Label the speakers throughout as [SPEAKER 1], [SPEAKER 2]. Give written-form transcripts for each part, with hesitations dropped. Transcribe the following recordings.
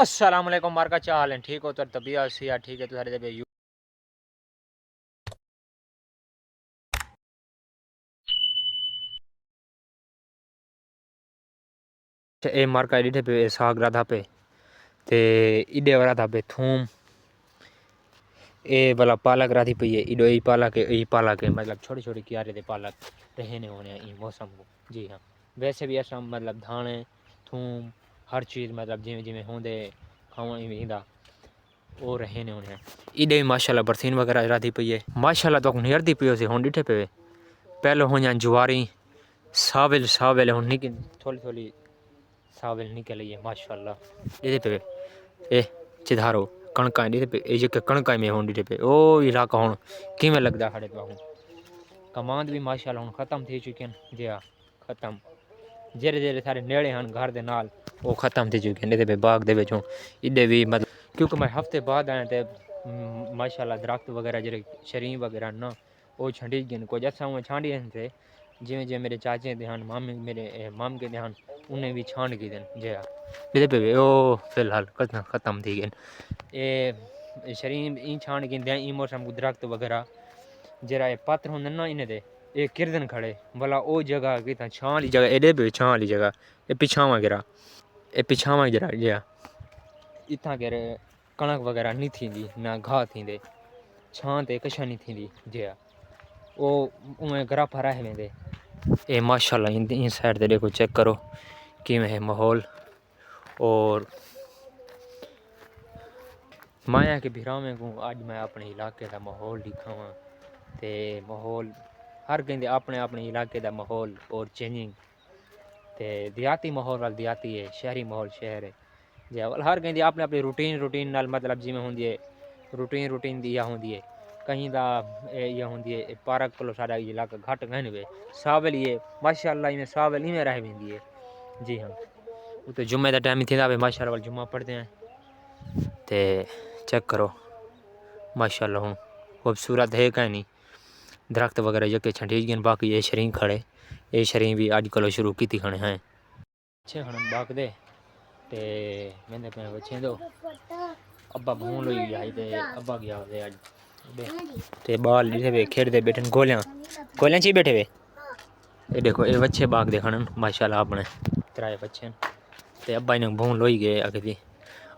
[SPEAKER 1] अस्सलाम वालेकुम मार का क्या हाल है? ठीक हो तो तबीयत से या ठीक है तो सारे दबे ए मार का एडिटे पे साग रहा पे ते इडे वाला था पे थूम ए वाला पालक राधी पे ये इडो ई पालक है मतलब छोटी छोटी क्यारे थे पालक रहने होने ई मौसम को। जी हाँ, वैसे भी ऐसा मतलब धाने थूम हर चीज़ मतलब जिमें जिमें होंदे खावन इंदा वो रहने होने इडे भी माशाल्लाह बरसीन वगैरह राधी पे ये माशाल्लाह तो नियरदी पियो से हों डिठे पे पहले हो जान जुआरी साविल साविल हो निकल थोड़ी थोड़ी साविल निकल है माशाल्लाह ये पे ए चिधारो कणका ये पे ये जो कणका में हों डिठे पे ओ इलाका हूँ किमें लगता खड़े पे हूँ कमांड भी माशाल्लाह हूँ ख़त्म थी चुके हैं जी हाँ ख़त्म जेरे जेरे सारे नेड़े हैं घर दे नाल वो ख़त्म थी चुके हैं पे बाग दे विचों इडे भी मतलब क्योंकि मैं हफ्ते बाद आया थे माशाल्लाह दरख्त वगैरह जेरे शरीं वगैरह ना वो छंडी गए कोई जैसा वो छांडी थे जिमें जिमें मेरे चाचे ध्यान मामे मेरे माम के ध्यान उन्हें भी छांड की दिन जी हाँ इधर पे ओ फिलहाल ख़त्म थी गए ये शरीर ई छांड की दिन ई मौसम को दरख्त वगैरह जरा ये पात्र होंगे ना इन्हें दे ये किरदन खड़े भला ओ जगह की छां वाली जगह एडे पे छां वाली जगह ये पिछावा गिरा ये पिछावा जरा जी इतना कह रहे कणक वगैरह नहीं थी ना घाह थी छां ते कशा नहीं थी जी वो उमें गरा फरा है वेंदे ए माशाल्लाह इन साइड ते देखो चेक करो किमें है माहौल और माया के भिरावे को आज मैं अपने इलाके का माहौल दिखावा ते माहौल हर कहते अपने अपने इलाके का माहौल और चेंजिंग ते देहाती माहौल वाल देहाती है शहरी माहौल शहर है जी हर कहते अपने अपने रूटीन नाल मतलब जिमें होंदी है रूटीन दी होंदी है कहीं दा ये होंदी है पार्क को सारा इलाका घट घन वे सावल ये माशाल्लाह में सावल में रह वेंदी है जी हाँ वो तो जुम्मे का टाइम थी माशाल्लाह वाल जुम्मा पढ़ते हैं ते चेक करो माशाल्लाह हूँ खूबसूरत है कहीं नहीं दरख्त वगैरह जके छंटी गए बाकी ये शरीं खड़े ये शरीं भी अजकल शुरू की खड़े हैं अच्छे खड़े बाक दे ते मैंने पे बच्चे दो अब्बा भून लोई गया ते अब्बा गया दे आज ते बाल इधे वे खेड़ते बैठे गोलियां ची बैठे वे ये देखो ये बच्चे बाग देखने माशाल्लाह अपने त्राए बच्चे ते अब्बा इन्हें भून लोई गए आगे दी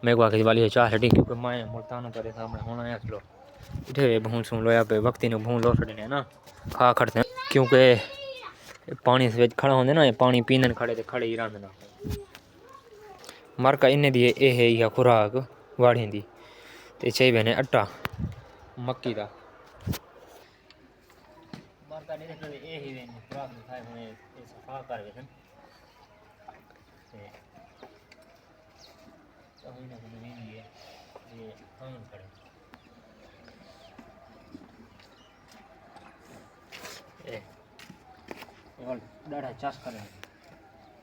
[SPEAKER 1] मेरे को आगे वाली चाह हटी क्योंकि मैं मुल्तान करे सामने होना है चलो इधे भून सुन लोया पे वक्त ने भून लो छड़ने ना खा खड़ते हैं क्योंकि पानी से खड़ा होंगे ना पानी पीने खड़े तो खड़े ही रंधना मर का इन्हें दिए ए है या खुराक वाड़ी दी ते चाहिए बने आटा मक्की का मरता नहीं तो ए ही देने खुराक दिखाए हुए सफा कर गए हैं तो ही ना कुछ नहीं है ये हम खड़े ए और डाढ़ा चास करे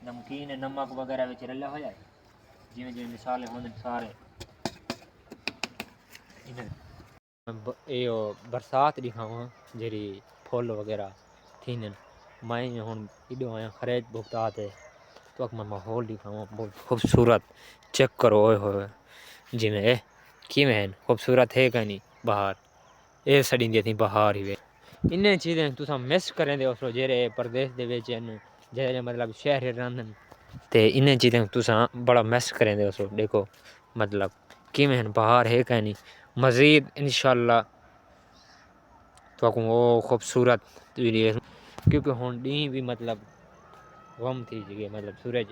[SPEAKER 1] नमकीन नमक वगैरह विच रला हो जाए जिमें जिमें मिसाल होंदे सारे ये बरसात दिखावा जेरी फुल वगैरह थीन मैं हुन इडो आया खरेज भुगतात है तो मैं माहौल दिखावा बहुत खूबसूरत चेक करो ओए होए जिमें किमें खूबसूरत है कहीं बाहर ये सड़ी थी बाहर ही वे इन्हें चीज़ें तुसा मिस करें दे उसो जेरे प्रदेश दे विच जेरे मतलब शहर रंधन ते इन्हें चीज़ें तुसा बड़ा मिस करें दे उसो देखो मतलब किमें बाहर है कहीं मज़ीद इंशाल्लाह तो वो खूबसूरत क्योंकि हुन डी भी मतलब गम थी चुके मतलब सूरज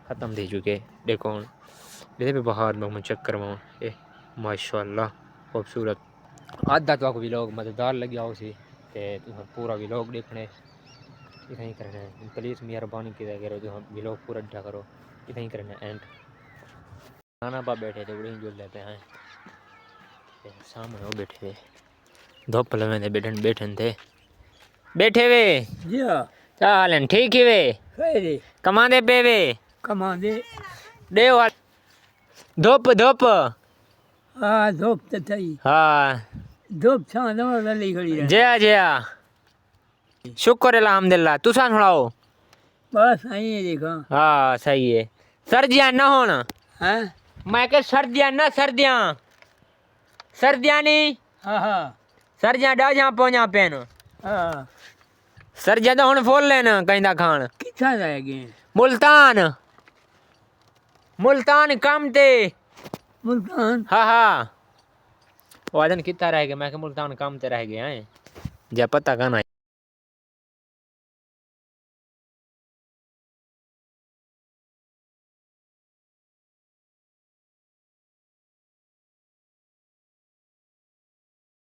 [SPEAKER 1] ख़त्म थी चुके देखो हुन इधर भी बाहर में चक्कर में ए माशाल्लाह खूबसूरत आधा तो व्लॉग मज़ेदार लग गया उसी ते पूरा व्लॉग देखने इतना ही करना है प्लीज़ मेहरबानी की करो जो व्लॉग पूरा देखा करो इतना ही करना एंड खाना पा बैठे थे उड़ी जुल लेते हैं सामने वो बैठे थे धूप लगे थे बैठे थे बैठे वे
[SPEAKER 2] जी हाँ
[SPEAKER 1] चालन ठीक ही वे
[SPEAKER 2] खैर
[SPEAKER 1] कमा दे पे वे
[SPEAKER 2] कमा दे
[SPEAKER 1] दे धूप धूप
[SPEAKER 2] हाँ धूप तो थी
[SPEAKER 1] हाँ
[SPEAKER 2] धूप छां दवा वाली खड़ी रहे
[SPEAKER 1] जया जया शुक्र अल्हम्दुलिल्लाह तुसा सुनाओ
[SPEAKER 2] बस आई है देखो
[SPEAKER 1] हाँ सही है सर जी ना होना
[SPEAKER 2] हैं
[SPEAKER 1] मैं कह सर्दियां ना सर्दियां नहीं
[SPEAKER 2] हाँ हाँ
[SPEAKER 1] सर्दियां डा जा पहुंचा पेन
[SPEAKER 2] हाँ
[SPEAKER 1] सर्दियां तो हुन फुल लेना कहंदा खान
[SPEAKER 2] कितना रह गए
[SPEAKER 1] मुल्तान कम ते
[SPEAKER 2] मुल्तान
[SPEAKER 1] हाँ वादन कितना रह गया मैं मुल्तान कम ते रह गया है जा पता कहना